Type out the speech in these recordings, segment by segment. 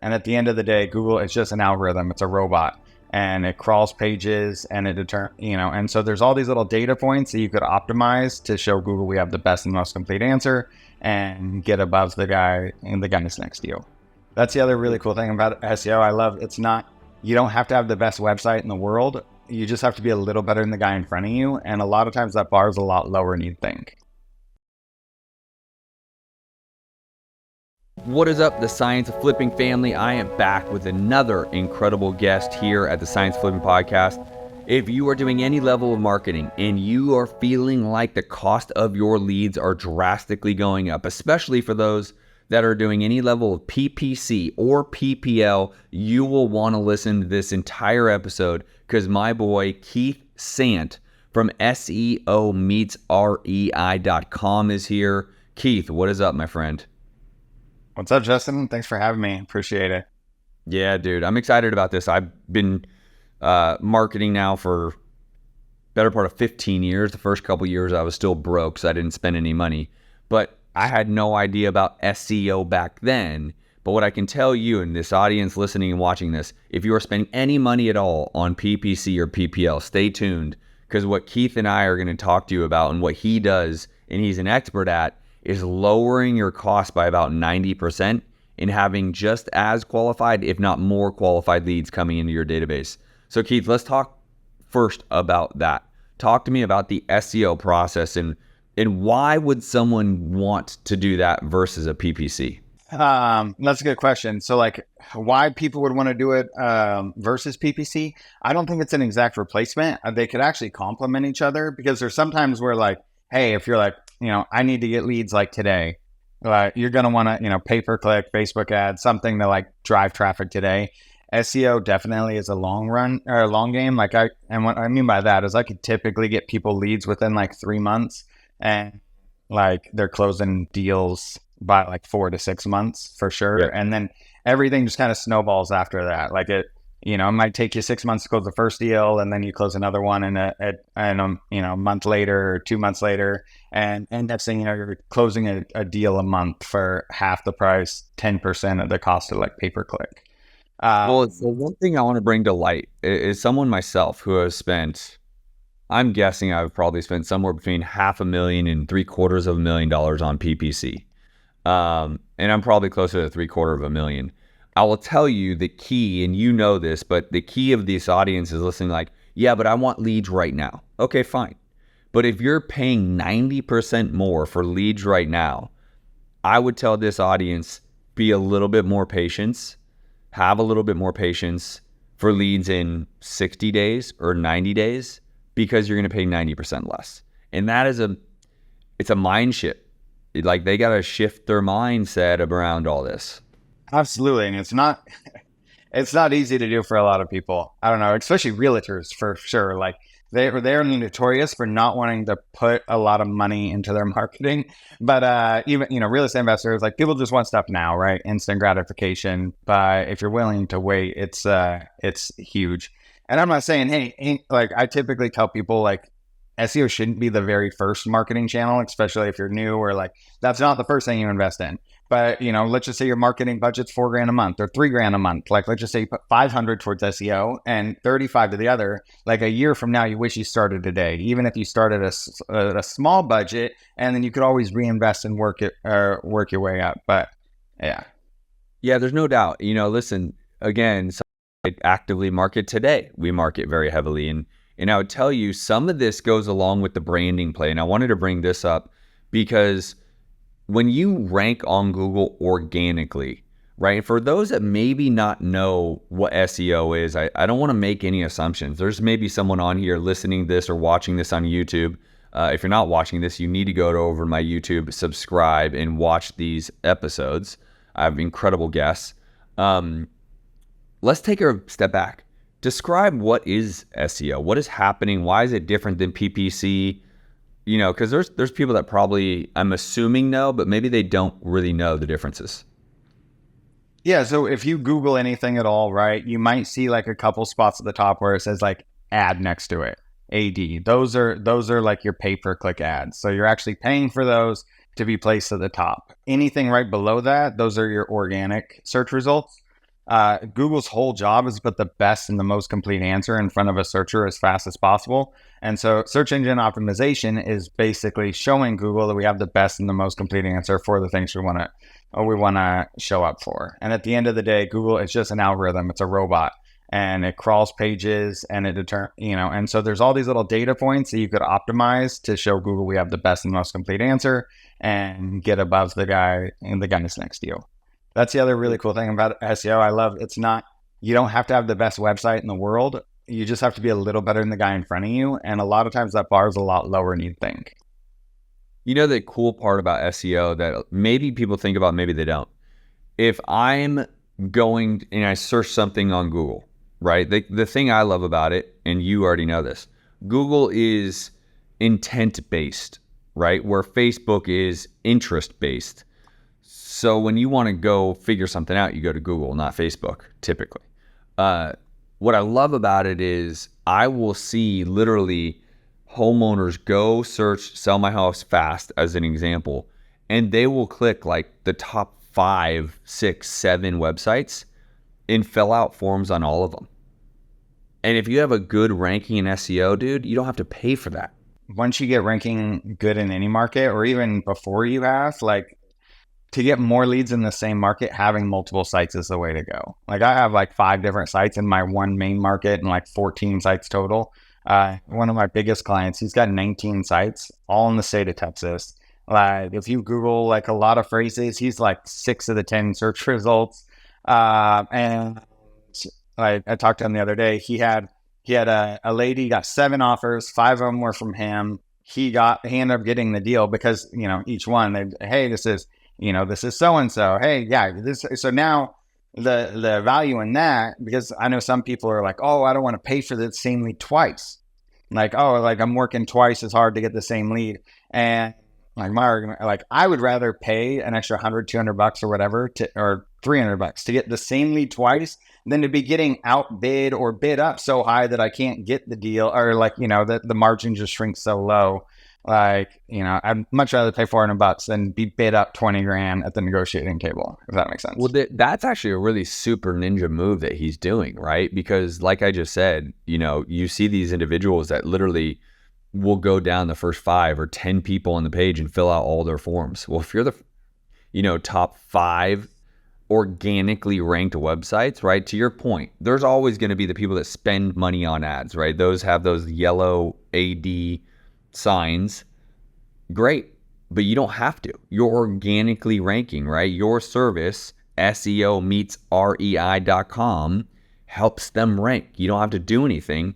And at the end of the day, Google is just an algorithm. It's a robot, and it crawls pages and and so there's all these little data points that you could optimize to show Google we have the best and most complete answer and get above the guy that's next to you. That's the other really cool thing about SEO. I love you don't have to have the best website in the world. You just have to be a little better than the guy in front of you. And a lot of times that bar is a lot lower than you think. What is up, the Science of Flipping family? I am back with another incredible guest here at the Science of Flipping podcast. If you are doing any level of marketing and you are feeling like the cost of your leads are drastically going up, especially for those that are doing any level of PPC or PPL, you will want to listen to this entire episode because my boy Keith Sant from SEO meets REI.com is here. Keith, what is up, my friend? What's up, Justin? Thanks for having me. Appreciate it. Yeah, dude, I'm excited about this. I've been marketing now for better part of 15 years. The first couple years I was still broke, so I didn't spend any money. But I had no idea about SEO back then. But what I can tell you and this audience listening and watching this, if you are spending any money at all on PPC or PPL, stay tuned, because what Keith and I are going to talk to you about and what he does, and he's an expert at, is lowering your cost by about 90% and having just as qualified, if not more qualified leads coming into your database. So Keith, let's talk first about that. Talk to me about the SEO process and why would someone want to do that versus a PPC? That's a good question. So why people would want to do it versus PPC? I don't think it's an exact replacement. They could actually complement each other, because there's sometimes where hey, if you're I need to get leads today, you're going to want to, pay-per-click, Facebook ads, something to drive traffic today. SEO definitely is a long run or a long game. And what I mean by that is I could typically get people leads within 3 months, and they're closing deals by 4 to 6 months for sure. Yeah. And then everything just kind of snowballs after that. It might take you 6 months to close the first deal, and then you close another one a month later or 2 months later, and end up saying, you're closing a deal a month for half the price, 10% of the cost of pay-per-click. Well, so one thing I want to bring to light is someone myself who has spent, I'm guessing I've probably spent somewhere between $500,000 and $750,000 on PPC. And I'm probably closer to $750,000. I will tell you the key, and you know this, but the key of this audience is listening yeah, but I want leads right now. Okay, fine. But if you're paying 90% more for leads right now, I would tell this audience, be a little bit more patient, have a little bit more patience for leads in 60 days or 90 days, because you're going to pay 90% less. And that is it's a mind shift. They got to shift their mindset around all this. Absolutely. And it's not easy to do for a lot of people. I don't know, especially realtors for sure. They're notorious for not wanting to put a lot of money into their marketing. But even, real estate investors, people just want stuff now, right? Instant gratification. But if you're willing to wait, it's huge. And I'm not saying, hey, I typically tell people SEO shouldn't be the very first marketing channel, especially if you're new, or that's not the first thing you invest in. But, let's just say your marketing budget's $4,000 a month or $3,000 a month. Let's just say you put 500 towards SEO and 35 to the other. A year from now, you wish you started today, even if you started a small budget, and then you could always reinvest and work your way up. But yeah. Yeah, there's no doubt. Listen, again, I actively market today. We market very heavily. And I would tell you, some of this goes along with the branding play. And I wanted to bring this up because when you rank on Google organically, right? For those that maybe not know what SEO is, I don't want to make any assumptions. There's maybe someone on here listening to this or watching this on YouTube. If you're not watching this, you need to go over to my YouTube, subscribe, and watch these episodes. I have incredible guests. Let's take a step back. Describe what is SEO. What is happening? Why is it different than PPC? Because there's people that probably, I'm assuming, know, but maybe they don't really know the differences. Yeah, so if you Google anything at all, right, you might see a couple spots at the top where it says ad next to it, AD. Those are your pay-per-click ads. So you're actually paying for those to be placed at the top. Anything right below that, those are your organic search results. Google's whole job is to put the best and the most complete answer in front of a searcher as fast as possible. And so search engine optimization is basically showing Google that we have the best and the most complete answer for the things we want to show up for. And at the end of the day, Google is just an algorithm. It's a robot, and it crawls pages, and and so there's all these little data points that you could optimize to show Google we have the best and most complete answer and get above the guy next to you. That's the other really cool thing about SEO. I love you don't have to have the best website in the world. You just have to be a little better than the guy in front of you. And a lot of times that bar is a lot lower than you think. You know, the cool part about SEO that maybe people think about, maybe they don't. If I'm going and I search something on Google, right? The thing I love about it, and you already know this, Google is intent-based, right? Where Facebook is interest-based. So when you want to go figure something out, you go to Google, not Facebook, typically. What I love about it is I will see literally homeowners go search sell my house fast as an example, and they will click like the top 5, 6, 7 websites and fill out forms on all of them. And if you have a good ranking in SEO, dude, you don't have to pay for that. Once you get ranking good in any market, or even before you have, like, to get more leads in the same market, having multiple sites is the way to go. Like, I have like 5 different sites in my one main market and like 14 sites total. One of my biggest clients, he's got 19 sites, all in the state of Texas. If you Google like a lot of phrases, he's like 6 of the 10 search results. And I talked to him the other day. He had a lady, got 7 offers, 5 of them were from him. He ended up getting the deal because, each one, hey, this is so-and-so. Hey, yeah, so now the value in that, because I know some people are like, oh, I don't want to pay for the same lead twice. Like, oh, like I'm working twice as hard to get the same lead. And like my argument, like I would rather pay an extra $100, $200 or whatever, or $300 to get the same lead twice than to be getting outbid or bid up so high that I can't get the deal, or like, the margin just shrinks so low. Like, I'd much rather pay $400 than be bid up 20 grand at the negotiating table, if that makes sense. Well, that's actually a really super ninja move that he's doing, right? Because like I just said, you see these individuals that literally will go down the first 5 or 10 people on the page and fill out all their forms. Well, if you're the, top 5 organically ranked websites, right? To your point, there's always going to be the people that spend money on ads, right? Those have those yellow AD signs. Great, but you don't have to. You're organically ranking, right? Your service, SEO meets REI.com, helps them rank. You don't have to do anything.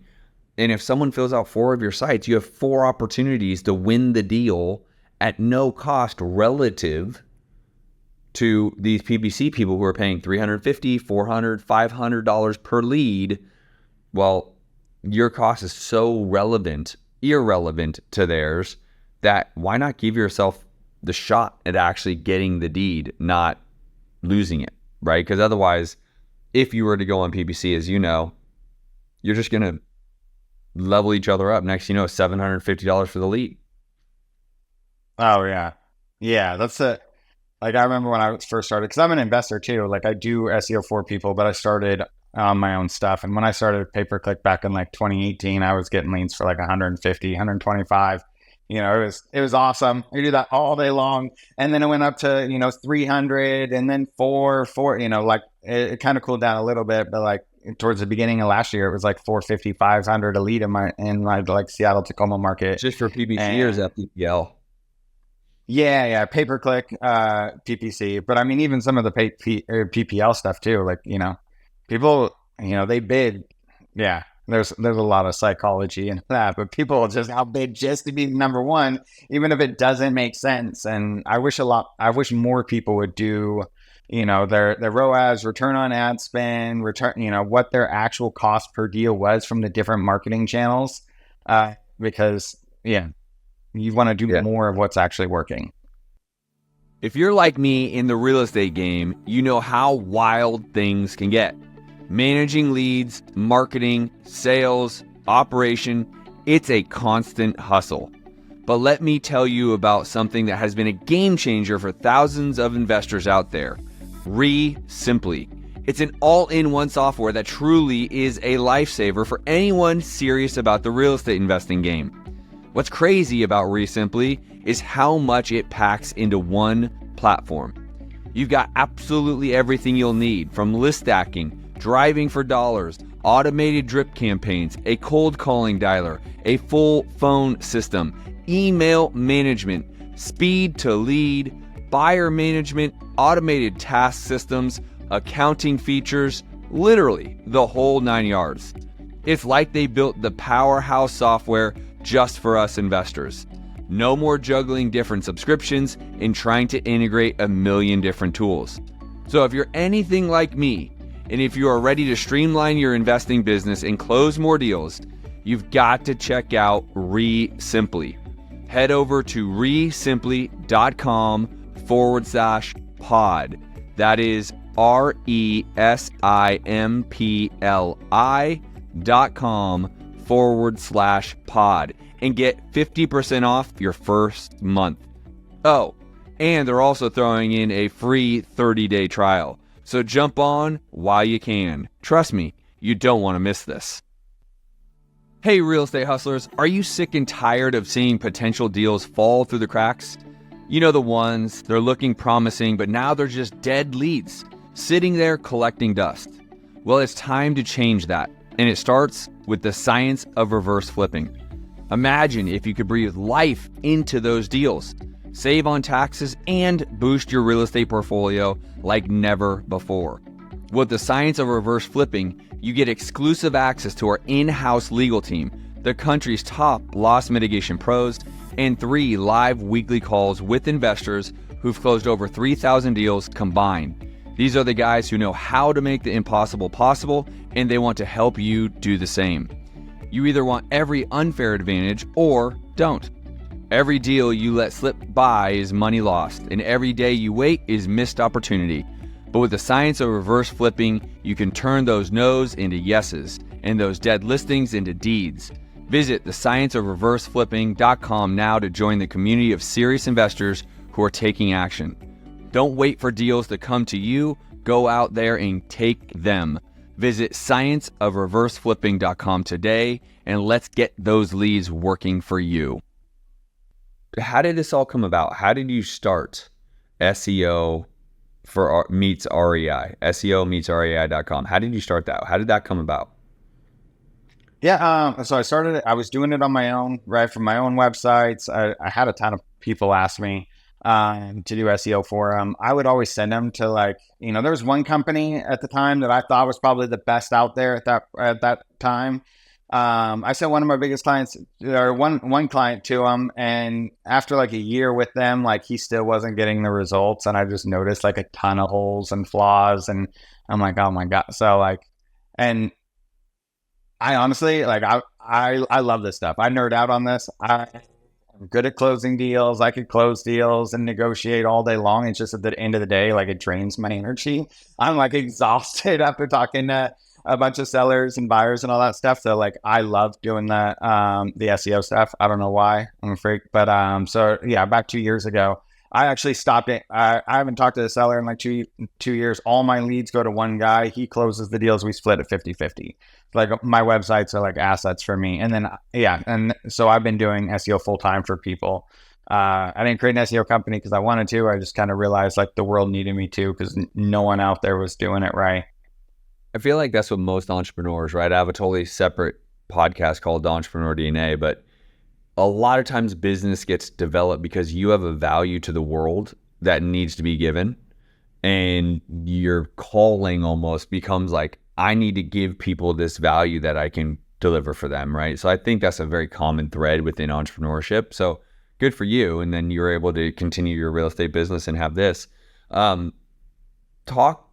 And if someone fills out 4 of your sites, you have 4 opportunities to win the deal at no cost relative to these PPC people who are paying $350, $400, $500 per lead. Well, your cost is so irrelevant to theirs, that why not give yourself the shot at actually getting the deed, not losing it, right? Because otherwise, if you were to go on PPC, as you know, you're just going to level each other up. Next, $750 for the lead. Oh, yeah. Yeah, that's it. Like, I remember when I first started, because I'm an investor too. Like, I do SEO for people, but I started on my own stuff. And when I started pay-per-click back in like 2018, I was getting leads for like 150, 125. It was awesome. I do that all day long. And then it went up to, 300 and then 4, like it kind of cooled down a little bit, but like towards the beginning of last year, it was like 450, 500 a lead in my like Seattle, Tacoma market. Just for PPC or is that PPL? Yeah. Pay-per-click, PPC. But I mean, even some of the PPL stuff too, like, people, they bid. Yeah. There's a lot of psychology in that, but people just outbid just to be number one, even if it doesn't make sense. And I wish more people would do, their ROAS, return on ad spend, what their actual cost per deal was from the different marketing channels. Because you want to do more of what's actually working. If you're like me in the real estate game, you know how wild things can get. Managing leads, marketing, sales, operation, it's a constant hustle. But let me tell you about something that has been a game changer for thousands of investors out there. REsimpli. It's an all-in-one software that truly is a lifesaver for anyone serious about the real estate investing game. What's crazy about REsimpli is how much it packs into one platform. You've got absolutely everything you'll need, from list stacking, driving for dollars, automated drip campaigns, a cold calling dialer, a full phone system, email management, speed to lead, buyer management, automated task systems, accounting features, literally the whole 9 yards. It's like they built the powerhouse software just for us investors. No more juggling different subscriptions and trying to integrate a million different tools. So if you're anything like me, and if you are ready to streamline your investing business and close more deals, you've got to check out REsimpli. Head over to REsimpli.com/pod. That is REsimpli.com/pod and get 50% off your first month. Oh, and they're also throwing in a free 30-day trial. So jump on while you can. Trust me, you don't want to miss this. Hey, real estate hustlers, are you sick and tired of seeing potential deals fall through the cracks? You know the ones, they're looking promising, but now they're just dead leads, sitting there collecting dust. Well, it's time to change that, and it starts with the science of reverse flipping. Imagine if you could breathe life into those deals, save on taxes, and boost your real estate portfolio like never before. With the science of reverse flipping, you get exclusive access to our in-house legal team, the country's top loss mitigation pros, and 3 live weekly calls with investors who've closed over 3,000 deals combined. These are the guys who know how to make the impossible possible, and they want to help you do the same. You either want every unfair advantage or don't. Every deal you let slip by is money lost, and every day you wait is missed opportunity. But with the science of reverse flipping, you can turn those no's into yeses and those dead listings into deeds. Visit thescienceofreverseflipping.com now to join the community of serious investors who are taking action. Don't wait for deals to come to you. Go out there and take them. Visit scienceofreverseflipping.com today, and let's get those leads working for you. How did this all come about? How did you start SEO meets REI? SEO meets REI.com. How did you start that? How did that come about? Yeah, so I started it. I was doing it on my own, right, from my own websites. I had a ton of people ask me to do SEO for them. I would always send them to, like, there was one company at the time that I thought was probably the best out there at that time. I sent one of my biggest clients, or one client, to him, and after like a year with them, like, he still wasn't getting the results, and I just noticed like a ton of holes and flaws, and I'm like, oh my god. So like, and I honestly, like, I love this stuff. I nerd out on this. I'm good at closing deals. I could close deals and negotiate all day long. It's just at the end of the day, like, it drains my energy. I'm like exhausted after talking to a bunch of sellers and buyers and all that stuff. So like, I love doing that, the SEO stuff. I don't know why, I'm a freak, but so yeah, about 2 years ago, I actually stopped it. I haven't talked to the seller in like two years. All my leads go to one guy. He closes the deals. We split it 50-50. Like, my websites are like assets for me. And then, yeah. And so I've been doing SEO full time for people. I didn't create an SEO company because I wanted to. I just kind of realized like the world needed me to, because no one out there was doing it right. I feel like that's what most entrepreneurs, right? I have a totally separate podcast called Entrepreneur DNA, but a lot of times business gets developed because you have a value to the world that needs to be given, and your calling almost becomes like, I need to give people this value that I can deliver for them, right? So I think that's a very common thread within entrepreneurship. So good for you. And then you're able to continue your real estate business and have this. Talk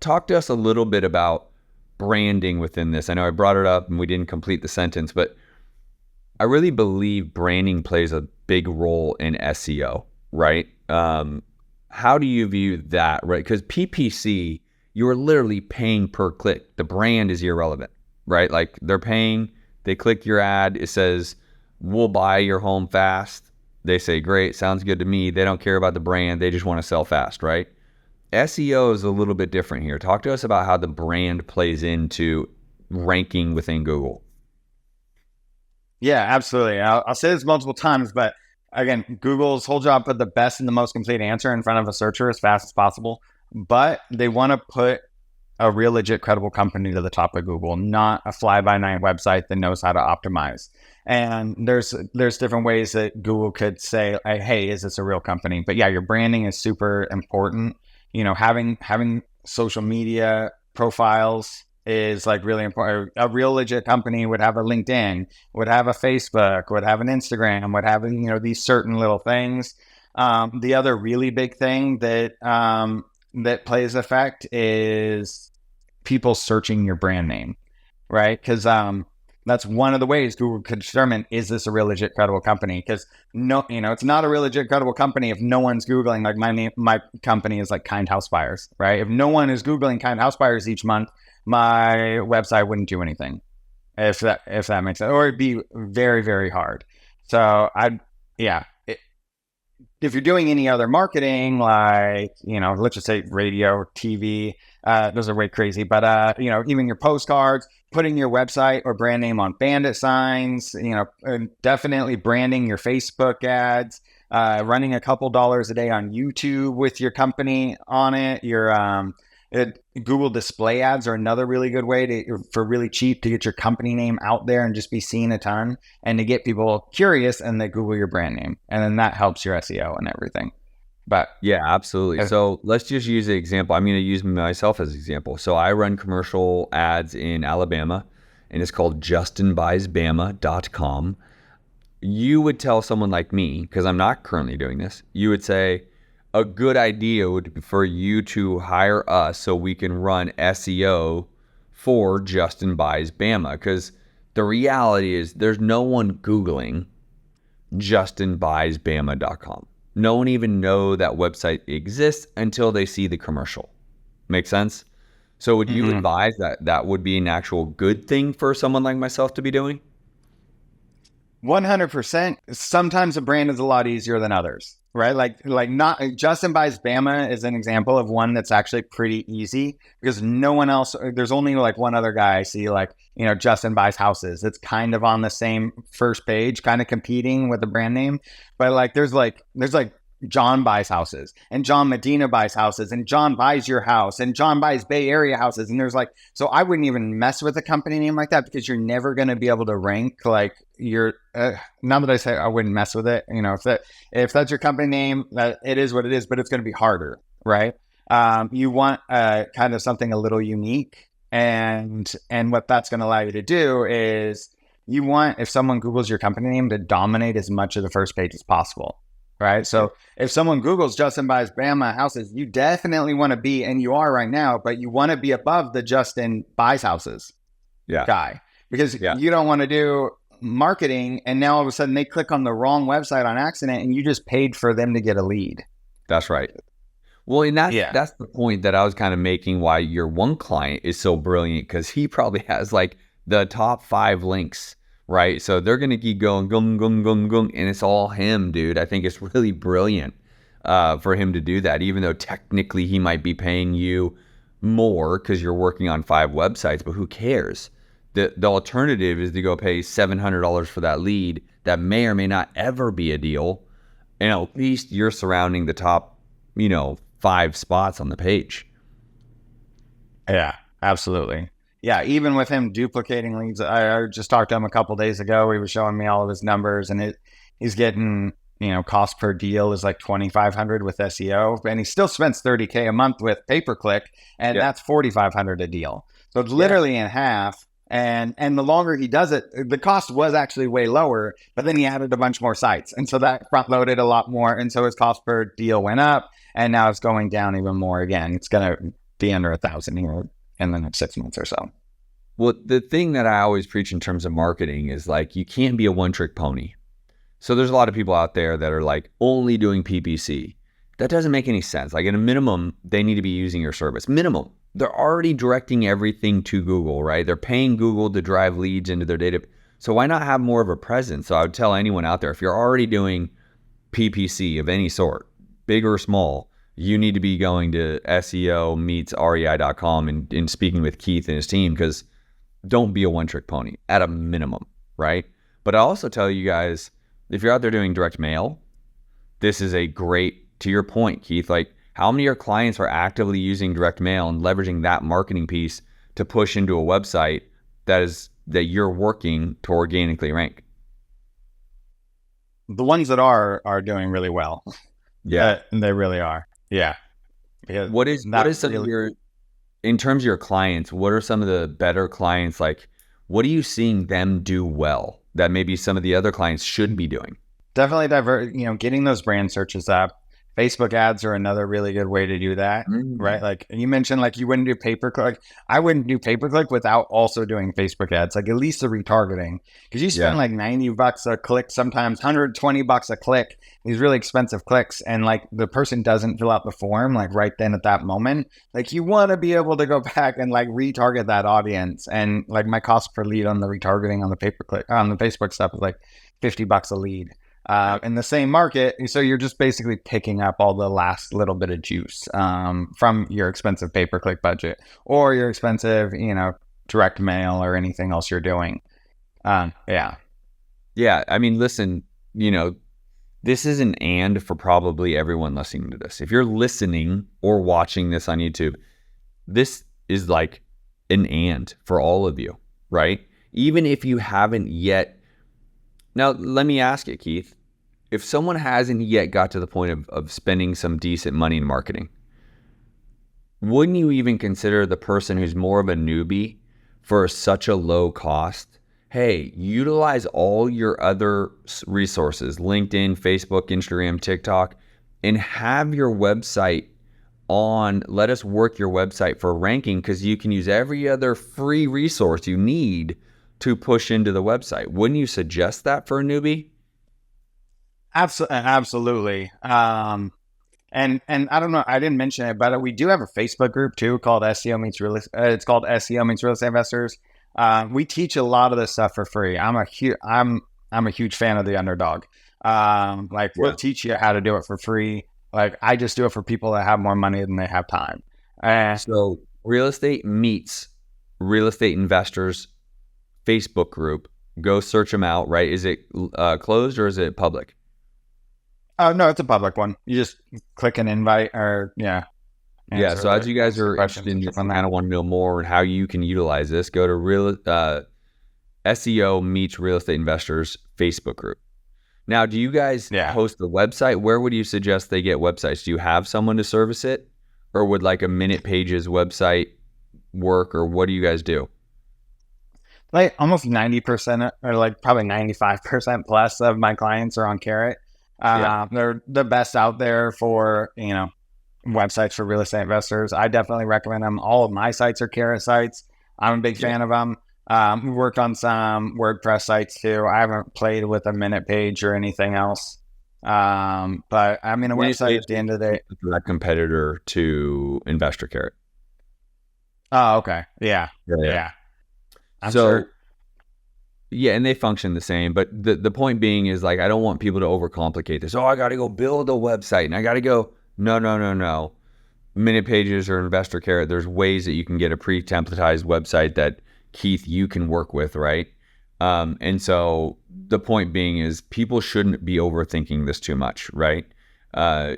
to us a little bit about branding within this. I know I brought it up and we didn't complete the sentence, but I really believe branding plays a big role in SEO, right? How do you view that, right? Because PPC, you're literally paying per click. The brand is irrelevant, right? Like, they're paying, they click your ad, it says, we'll buy your home fast. They say, great, sounds good to me. They don't care about the brand. They just want to sell fast, right? SEO is a little bit different here. Talk to us about how the brand plays into ranking within Google. Yeah, absolutely. I'll say this multiple times, but again, Google's whole job put the best and the most complete answer in front of a searcher as fast as possible. But they want to put a real legit credible company to the top of Google, not a fly-by-night website that knows how to optimize. And there's different ways that Google could say, hey, is this a real company? But yeah, your branding is super important. You know, having social media profiles is like really important. A real legit company would have a LinkedIn, would have a Facebook, would have an Instagram, would have, you know, these certain little things. The other really big thing that that plays effect is people searching your brand name, right? Because that's one of the ways Google could determine, is this a real legit credible company? Because no, you know, it's not a real legit credible company if no one's Googling, like my company is like Kind House Buyers, right? If no one is Googling Kind House Buyers each month, my website wouldn't do anything, if that makes sense, or it'd be very, very hard. So if you're doing any other marketing, like, you know, let's just say radio or TV, those are way crazy. But, you know, even your postcards, putting your website or brand name on bandit signs, you know, definitely branding your Facebook ads, running a couple dollars a day on YouTube with your company on it. Google display ads are another really good way for really cheap to get your company name out there and just be seen a ton, and to get people curious and they Google your brand name, and then that helps your SEO and everything. But yeah, absolutely. So let's just use an example. I'm going to use myself as an example. So I run commercial ads in Alabama, and it's called justinbuysbama.com. You would tell someone like me, because I'm not currently doing this, you would say, a good idea would be for you to hire us so we can run SEO for Justin Buys Bama. Because the reality is there's no one Googling justinbuysbama.com. No one even know that website exists until they see the commercial. Make sense? So would you advise that that would be an actual good thing for someone like myself to be doing? 100%. Sometimes a brand is a lot easier than others, right? Like not Justin Buys Bama is an example of one that's actually pretty easy, because no one else, there's only like one other guy I see, like, you know, Justin Buys Houses. It's kind of on the same first page, kind of competing with the brand name. But like there's like John Buys Houses, and John Medina Buys Houses, and John Buys Your House, and John Buys Bay Area Houses. And there's like, so I wouldn't even mess with a company name like that, because you're never going to be able to rank like your, now that I say I wouldn't mess with it, you know, if that's your company name, that it is what it is, but it's going to be harder, right? You want kind of something a little unique, and what that's going to allow you to do is you want, if someone Googles your company name, to dominate as much of the first page as possible. Right. So if someone Googles Justin Buys Bama Houses, you definitely want to be, and you are right now, but you want to be above the Justin Buys Houses guy, because you don't want to do marketing and now all of a sudden they click on the wrong website on accident and you just paid for them to get a lead. That's right. Well, and that's the point that I was kind of making, why your one client is so brilliant, because he probably has like the top 5 links. Right. So they're going to keep going, gung, gung, gung, gung. And it's all him, dude. I think it's really brilliant for him to do that, even though technically he might be paying you more because you're working on 5 websites. But who cares? The alternative is to go pay $700 for that lead that may or may not ever be a deal. And at least you're surrounding the top, 5 spots on the page. Yeah, absolutely. Yeah, even with him duplicating leads, I just talked to him a couple of days ago. He was showing me all of his numbers, and he's getting, cost per deal is like $2,500 with SEO, and he still spends $30K a month with pay-per-click, and that's $4,500 a deal. So it's literally in half. And the longer he does it, the cost was actually way lower, but then he added a bunch more sites, and so that front loaded a lot more, and so his cost per deal went up, and now it's going down even more again. It's going to be under $1,000 here in the next 6 months or so. Well, the thing that I always preach in terms of marketing is like, you can't be a one-trick pony. So there's a lot of people out there that are like only doing PPC. That doesn't make any sense. Like, at a minimum, they need to be using your service. Minimum. They're already directing everything to Google, right? They're paying Google to drive leads into their data. So why not have more of a presence? So I would tell anyone out there, if you're already doing PPC of any sort, big or small, you need to be going to SEO meets REI.com and speaking with Keith and his team, because don't be a one-trick pony at a minimum, right? But I also tell you guys, if you're out there doing direct mail, this is a great, to your point, Keith, like how many of your clients are actively using direct mail and leveraging that marketing piece to push into a website that you're working to organically rank? The ones that are doing really well. Yeah. They really are. Yeah. Because what is some of your, in terms of your clients, what are some of the better clients? Like, what are you seeing them do well that maybe some of the other clients should be doing? Definitely getting those brand searches up. Facebook ads are another really good way to do that, right? Like you mentioned, like you wouldn't do pay-per-click. I wouldn't do pay-per-click without also doing Facebook ads, like at least the retargeting, because you spend like $90 a click, sometimes $120 a click, these really expensive clicks, and like the person doesn't fill out the form like right then at that moment. Like you want to be able to go back and like retarget that audience, and like my cost per lead on the retargeting on the pay-per-click on the Facebook stuff is like $50 a lead. In the same market, so you're just basically picking up all the last little bit of juice from your expensive pay-per-click budget or your expensive, direct mail or anything else you're doing. Yeah. I mean, listen, this is an and for probably everyone listening to this. If you're listening or watching this on YouTube, this is like an and for all of you, right? Even if you haven't yet. Now, let me ask you, Keith. If someone hasn't yet got to the point of spending some decent money in marketing, wouldn't you even consider the person who's more of a newbie for such a low cost? Hey, utilize all your other resources, LinkedIn, Facebook, Instagram, TikTok, and have your website on, let us work your website for ranking, because you can use every other free resource you need to push into the website. Wouldn't you suggest that for a newbie? Absolutely. And I don't know, I didn't mention it, but we do have a Facebook group too called SEO meets real. It's called SEO meets real estate investors. We teach a lot of this stuff for free. I'm a huge fan of the underdog. We'll teach you how to do it for free. Like I just do it for people that have more money than they have time. So Real Estate Meets Real Estate Investors Facebook group. Go search them out, right? Is it closed or is it public? Oh, no, it's a public one. You just click an invite or, So as you guys are interested in this and kind of want to know more and how you can utilize this, go to SEO Meets Real Estate Investors Facebook group. Now, do you guys host the website? Where would you suggest they get websites? Do you have someone to service it? Or would like a Minute Pages website work? Or what do you guys do? Like almost 90% or like probably 95% plus of my clients are on Carrot. They're the best out there for, websites for real estate investors. I definitely recommend them. All of my sites are Carrot sites. I'm a big fan of them. We worked on some WordPress sites too. I haven't played with a Minute Page or anything else. But I mean, a website at the end of the day. Direct competitor to Investor Carrot. Oh, okay. Yeah. I'm sure. Yeah, and they function the same. But the point being is like, I don't want people to overcomplicate this. Oh, I got to go build a website and I got to go. No. Minute Pages or Investor Carrot, there's ways that you can get a pre-templatized website that, Keith, you can work with, right? And so the point being is people shouldn't be overthinking this too much, right?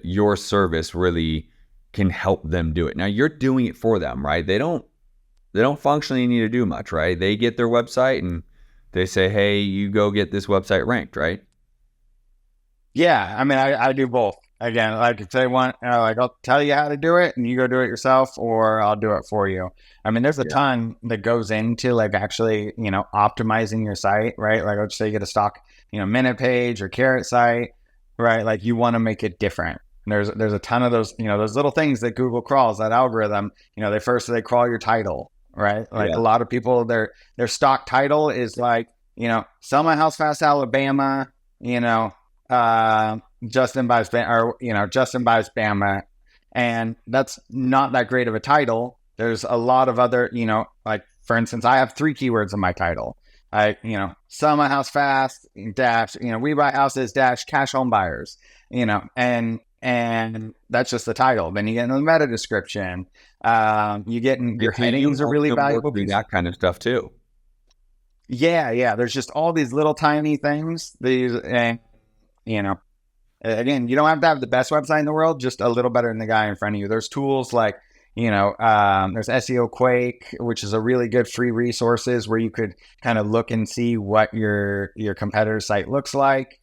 Your service really can help them do it. Now, you're doing it for them, right? They don't functionally need to do much, right? They get their website and they say, hey, you go get this website ranked, right? Yeah. I mean, I do both. Again, like if they want, I'll tell you how to do it and you go do it yourself, or I'll do it for you. I mean, there's a ton that goes into like actually, optimizing your site, right? Like let's say you get a stock, Minute Page or Carrot site, right? Like you want to make it different. There's a ton of those, those little things that Google crawls, that algorithm, they crawl your title, right? Like a lot of people, their stock title is like, sell my house fast, Alabama, Justin buys Bama, and that's not that great of a title. There's a lot of other, like for instance, I have 3 keywords in my title. Sell my house fast, dash, we buy houses, dash, cash home buyers, and and that's just the title. Then you get into the meta description. You get in, your headings are really valuable. That kind of stuff too. Yeah. There's just all these little tiny things. And again, you don't have to have the best website in the world, just a little better than the guy in front of you. There's tools like, there's SEO Quake, which is a really good free resources where you could kind of look and see what your competitor site looks like.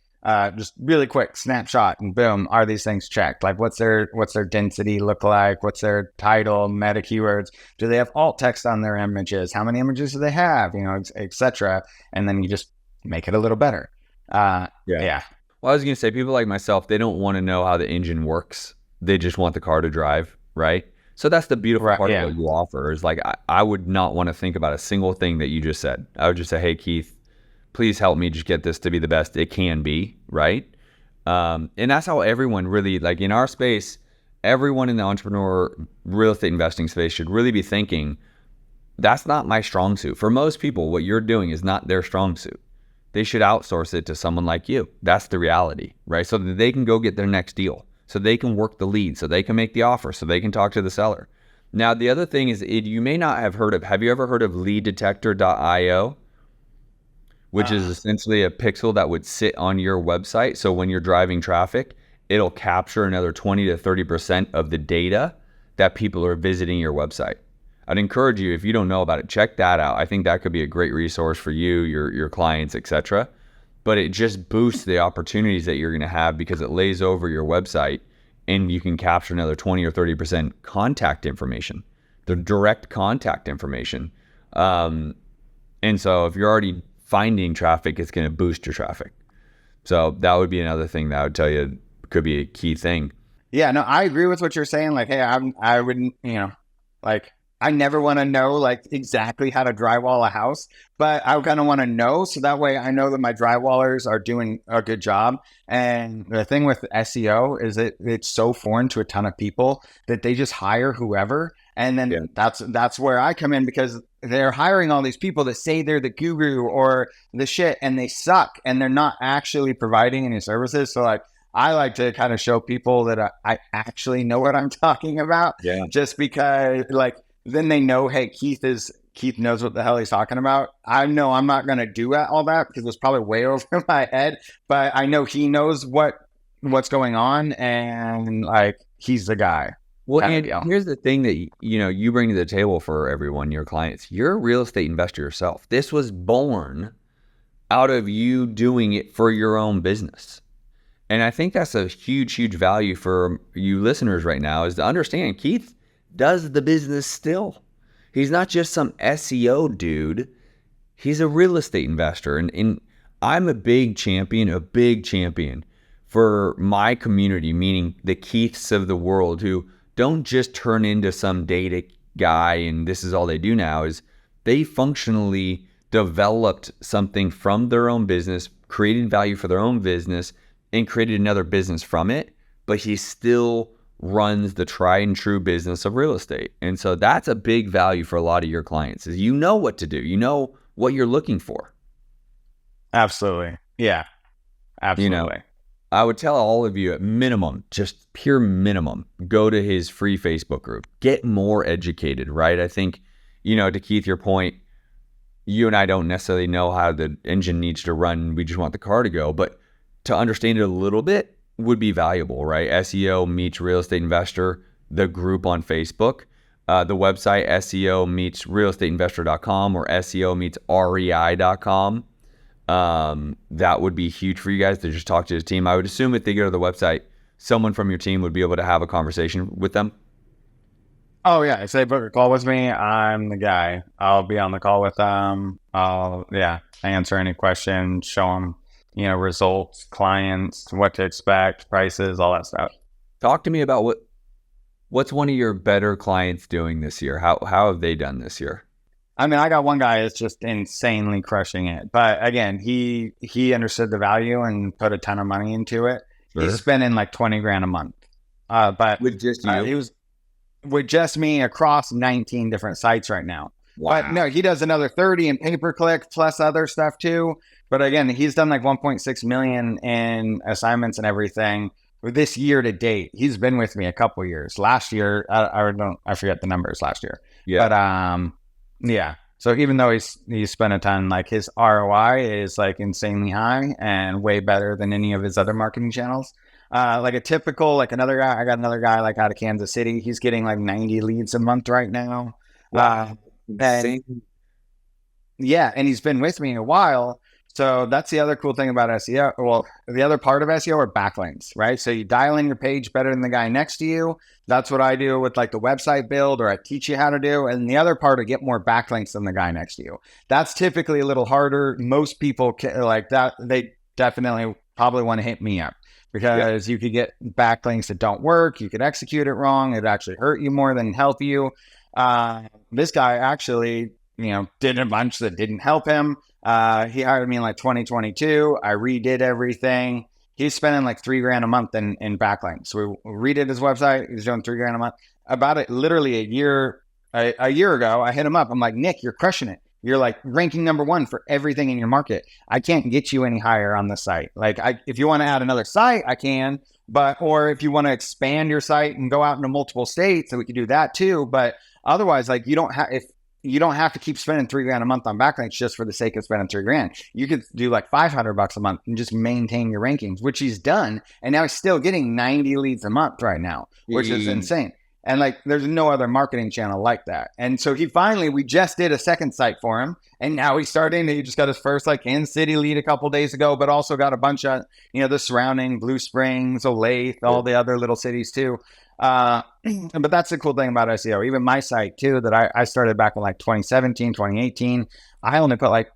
Just really quick snapshot and boom, are these things checked? Like what's their density look like? What's their title, meta keywords? Do they have alt text on their images? How many images do they have? Etc. And then you just make it a little better. Yeah. Well, I was going to say, people like myself, they don't want to know how the engine works. They just want the car to drive, right? So that's the beautiful part of what you offer is like, I would not want to think about a single thing that you just said. I would just say, hey, Keith, please help me just get this to be the best it can be, right? And that's how everyone really, like in our space, everyone in the entrepreneur real estate investing space should really be thinking, that's not my strong suit. For most people, what you're doing is not their strong suit. They should outsource it to someone like you. That's the reality, right? So that they can go get their next deal, so they can work the lead, so they can make the offer, so they can talk to the seller. Now, the other thing is, you may not have heard of, have you ever heard of leaddetector.io? Which is essentially a pixel that would sit on your website. So when you're driving traffic, it'll capture another 20 to 30% of the data that people are visiting your website. I'd encourage you, if you don't know about it, check that out. I think that could be a great resource for you, your clients, etc. But it just boosts the opportunities that you're going to have because it lays over your website and you can capture another 20 or 30% contact information, the direct contact information. And so if you're already finding traffic, it's going to boost your traffic. So that would be another thing that I would tell you could be a key thing. Yeah, no, I agree with what you're saying. Like, hey, I wouldn't, I never want to know like exactly how to drywall a house, but I kind of want to know so that way I know that my drywallers are doing a good job. And the thing with SEO is it's so foreign to a ton of people that they just hire whoever. And then that's where I come in because they're hiring all these people that say they're the guru or the shit and they suck and they're not actually providing any services. So like, I like to kind of show people that I actually know what I'm talking about just because like, then they know, hey, Keith knows what the hell he's talking about. I know I'm not going to do all that because it's probably way over my head, but I know he knows what's going on and like, he's the guy. Well, and here's the thing that, you bring to the table for everyone, your clients. You're a real estate investor yourself. This was born out of you doing it for your own business. And I think that's a huge, huge value for you listeners right now is to understand Keith does the business still. He's not just some SEO dude. He's a real estate investor. And I'm a big champion for my community, meaning the Keiths of the world who don't just turn into some data guy and this is all they do now. Is they functionally developed something from their own business, created value for their own business, and created another business from it, but he still runs the tried and true business of real estate. And so that's a big value for a lot of your clients is you know what to do. You know what you're looking for. Absolutely. Yeah, absolutely. I would tell all of you at minimum, just pure minimum, go to his free Facebook group, get more educated, right? I think, to Keith, your point, you and I don't necessarily know how the engine needs to run. We just want the car to go, but to understand it a little bit would be valuable, right? SEO meets real estate investor, the group on Facebook, the website SEO meets realestateinvestor.com or SEO meets REI.com. That would be huge for you guys to just talk to his team. I would assume if they go to the website, someone from your team would be able to have a conversation with them. Oh yeah. If they book a call with me, I'm the guy. I'll be on the call with them. I'll answer any questions, show them, results, clients, what to expect, prices, all that stuff. Talk to me about what's one of your better clients doing this year? How have they done this year? I mean, I got one guy that's just insanely crushing it. But again, he understood the value and put a ton of money into it. Sure. He's spending like $20,000 a month. But with just you? He was with just me across 19 different sites right now. Wow. But no, he does another 30 in pay-per-click plus other stuff too. But again, he's done like 1.6 million in assignments and everything this year to date, he's been with me a couple years. Last year, I forget the numbers last year. Yeah. But yeah. So even though he's spent a ton, like his ROI is like insanely high and way better than any of his other marketing channels. Like a typical, like another guy, I got another guy like out of Kansas City. He's getting like 90 leads a month right now. Wow. And yeah, and he's been with me a while. So that's the other cool thing about SEO. Well, the other part of SEO are backlinks, right? So you dial in your page better than the guy next to you. That's what I do with like the website build, or I teach you how to do. And the other part, to get more backlinks than the guy next to you. That's typically a little harder. Most people like that. They definitely probably want to hit me up, because you could get backlinks that don't work. You could execute it wrong. It actually hurt you more than help you. This guy actually, did a bunch that didn't help him. He hired me in like 2022. I redid everything. He's spending like $3,000 a month in backlinks. So we redid his website. He's doing $3,000 a month. About it, literally a year ago, I hit him up. I'm like, Nick, you're crushing it. You're like ranking number 1 for everything in your market. I can't get you any higher on the site. Like, if you want to add another site, I can. Or if you want to expand your site and go out into multiple states, then we could do that too. But otherwise, like, you don't have to keep spending $3,000 a month on backlinks just for the sake of spending $3,000. You could do like $500 a month and just maintain your rankings, which he's done. And now he's still getting 90 leads a month right now, which is insane. And like, there's no other marketing channel like that. And so we just did a second site for him. And now he just got his first like Kansas City lead a couple days ago, but also got a bunch of, the surrounding Blue Springs, Olathe, all the other little cities too. But that's the cool thing about SEO. Even my site too, that I started back in like 2017, 2018. I only put like,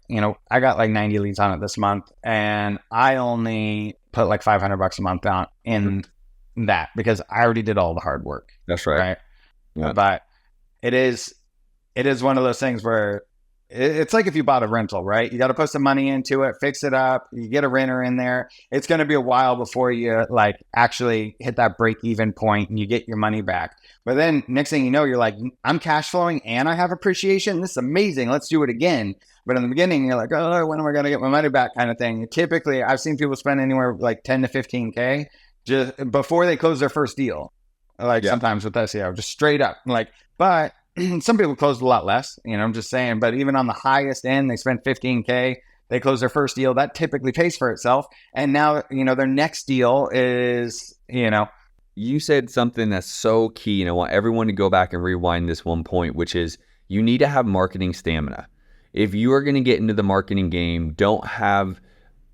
I got like 90 leads on it this month, and I only put like $500 a month out in that, because I already did all the hard work. That's right. Yeah. But it is one of those things where it's like if you bought a rental, right? You got to put some money into it, fix it up. You get a renter in there. It's going to be a while before you like actually hit that break even point and you get your money back. But then next thing you know, you're like, I'm cash flowing and I have appreciation. This is amazing. Let's do it again. But in the beginning, you're like, oh, when am I going to get my money back, kind of thing. Typically, I've seen people spend anywhere like 10 to 15K just before they close their first deal. Like sometimes with SEO, just straight up. Like, but some people closed a lot less, I'm just saying. But even on the highest end, they spent 15K. They close their first deal. That typically pays for itself. And now, their next deal is, You said something that's so key, and I want everyone to go back and rewind this one point, which is you need to have marketing stamina. If you are going to get into the marketing game, don't have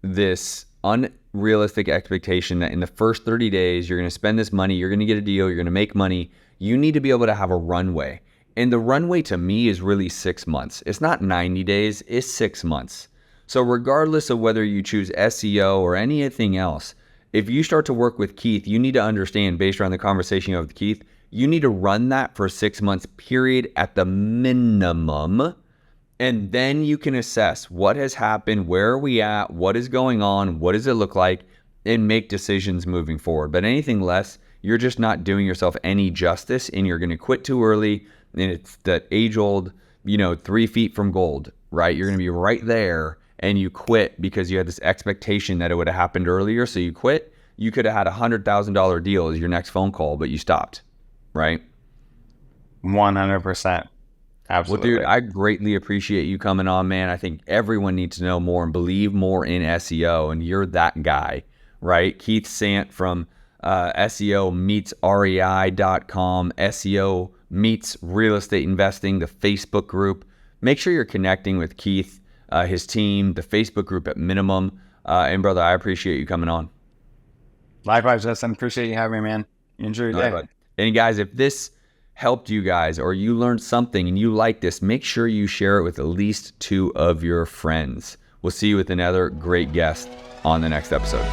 this unrealistic expectation that in the first 30 days, you're going to spend this money, you're going to get a deal, you're going to make money. You need to be able to have a runway. And the runway to me is really 6 months. It's not 90 days, it's 6 months. So regardless of whether you choose SEO or anything else, if you start to work with Keith, you need to understand, based on the conversation you have with Keith, you need to run that for 6 months period at the minimum. And then you can assess what has happened, where are we at, what is going on, what does it look like, and make decisions moving forward. But anything less, you're just not doing yourself any justice, and you're going to quit too early. And it's that age-old, 3 feet from gold, right? You're going to be right there, and you quit because you had this expectation that it would have happened earlier, so you quit. You could have had $100,000 deal as your next phone call, but you stopped, right? 100%. Absolutely. Well, dude, I greatly appreciate you coming on, man. I think everyone needs to know more and believe more in SEO, and you're that guy, right? Keith Sant from SEO meets REI.com, SEO meets real estate investing, the Facebook group. Make sure you're connecting with Keith, his team, the Facebook group at minimum. And brother, I appreciate you coming on. Likewise, Justin. Appreciate you having me, man. Enjoy your day. Right, and guys, if this helped you guys or you learned something and you like this, make sure you share it with at least 2 of your friends. We'll see you with another great guest on the next episode.